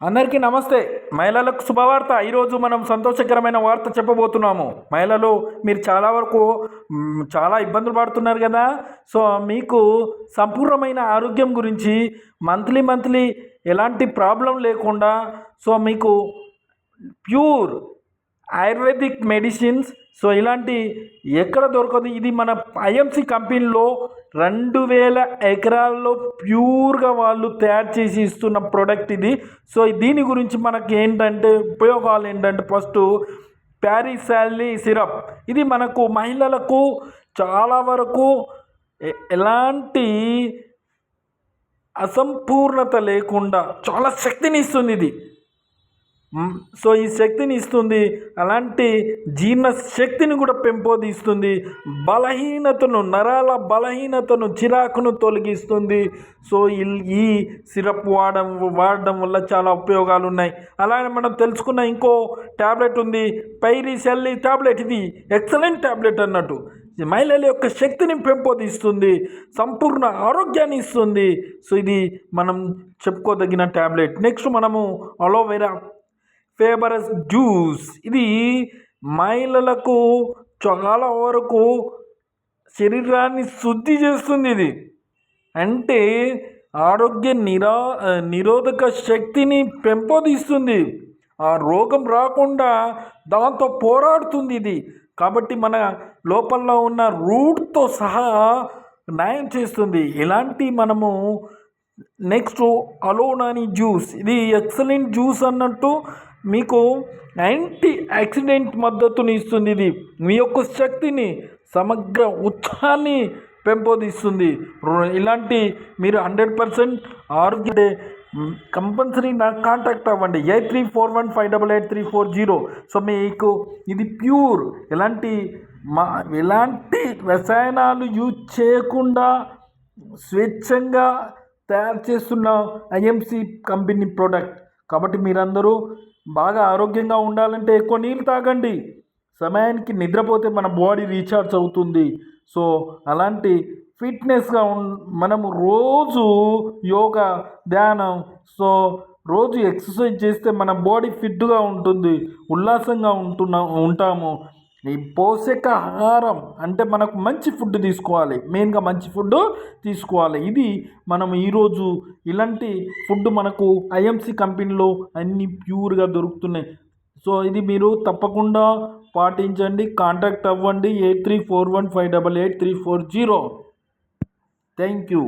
అందరికీ నమస్తే. మహిళలకు శుభవార్త. ఈరోజు మనం సంతోషకరమైన వార్త చెప్పబోతున్నాము. మహిళలు మీరు చాలా వరకు చాలా ఇబ్బందులు పడుతున్నారు కదా. సో మీకు సంపూర్ణమైన ఆరోగ్యం గురించి మంత్లీ ఎలాంటి ప్రాబ్లం లేకుండా సో మీకు ప్యూర్ ఆయుర్వేదిక్ మెడిసిన్స్ సో ఇలాంటి ఎక్కడ దొరకదు. ఇది మన ఐఎంసి కంపెనీలో 2000 ఎకరాల్లో ప్యూర్గా వాళ్ళు తయారు చేసి ఇస్తున్న ప్రోడక్ట్ ఇది. సో దీని గురించి మనకి ఏంటంటే ఉపయోగాలు ఏంటంటే ఫస్ట్ ప్యారిసాలి సిరప్. ఇది మనకు మహిళలకు చాలా వరకు ఎలాంటి అసంపూర్ణత లేకుండా చాలా శక్తిని ఇస్తుంది ఇది. సో ఈ శక్తిని ఇస్తుంది, అలాంటి జీర్ణ శక్తిని కూడా పెంపొందిస్తుంది, నరాల బలహీనతను చిరాకును తొలగిస్తుంది. సో ఈ సిరప్ వాడడం వల్ల చాలా ఉపయోగాలు ఉన్నాయి. అలాగే మనం తెలుసుకున్న ఇంకో ట్యాబ్లెట్ ఉంది, పైరిసెల్లి ట్యాబ్లెట్. ఇది ఎక్సలెంట్ ట్యాబ్లెట్ అన్నట్టు. మహిళల యొక్క శక్తిని పెంపొందిస్తుంది, సంపూర్ణ ఆరోగ్యాన్ని ఇస్తుంది. సో ఇది మనం చెప్పుకోదగిన ట్యాబ్లెట్. నెక్స్ట్ మనము అలోవెరా ఫేబరస్ జ్యూస్. ఇది మహిళలకు చాలా వరకు శరీరాన్ని శుద్ధి చేస్తుంది. ఇది అంటే ఆరోగ్య నిరోధక శక్తిని పెంపొందిస్తుంది, ఆ రోగం రాకుండా దాంతో పోరాడుతుంది ఇది. కాబట్టి మన లోపల ఉన్న రూట్తో సహా న్యాయం చేస్తుంది. ఇలాంటి మనము నెక్స్ట్ అలోనాని జ్యూస్. ఇది ఎక్సలెంట్ జ్యూస్ అన్నట్టు, మీకు యాంటీ ఆక్సిడెంట్ మద్దతుని ఇస్తుంది. ఇది మీ యొక్క శక్తిని, సమగ్ర ఉత్సాహాన్ని పెంపొందిస్తుంది. ఇలాంటి మీరు 100% ఆరోగ్య కంపల్సరీ నాకు కాంటాక్ట్ అవ్వండి. 8341588340. సో మీకు ఇది ప్యూర్, ఎలాంటి రసాయనాలు యూజ్ చేయకుండా స్వేచ్ఛంగా తయారు చేస్తున్న ఐఎంసి కంపెనీ ప్రోడక్ట్. కాబట్టి మీరందరూ బాగా ఆరోగ్యంగా ఉండాలంటే ఎక్కువ నీళ్ళు తాగండి. సమయానికి నిద్రపోతే మన బాడీ రీఛార్జ్ అవుతుంది. సో అలాంటి ఫిట్నెస్గా మనము రోజు యోగా, ధ్యానం, సో రోజు ఎక్సర్సైజ్ చేస్తే మన బాడీ ఫిట్గా ఉంటుంది, ఉల్లాసంగా ఉంటాము. ఈ పోషకాహారం అంటే మనకు మంచి ఫుడ్ తీసుకోవాలి, మెయిన్గా మంచి ఫుడ్ తీసుకోవాలి. ఇది మనం ఈరోజు ఇలాంటి ఫుడ్ మనకు ఐఎంసి కంపెనీలో అన్నీ ప్యూర్గా దొరుకుతున్నాయి. సో ఇది మీరు తప్పకుండా పాటించండి. కాంటాక్ట్ అవ్వండి 8341588340. Thank you.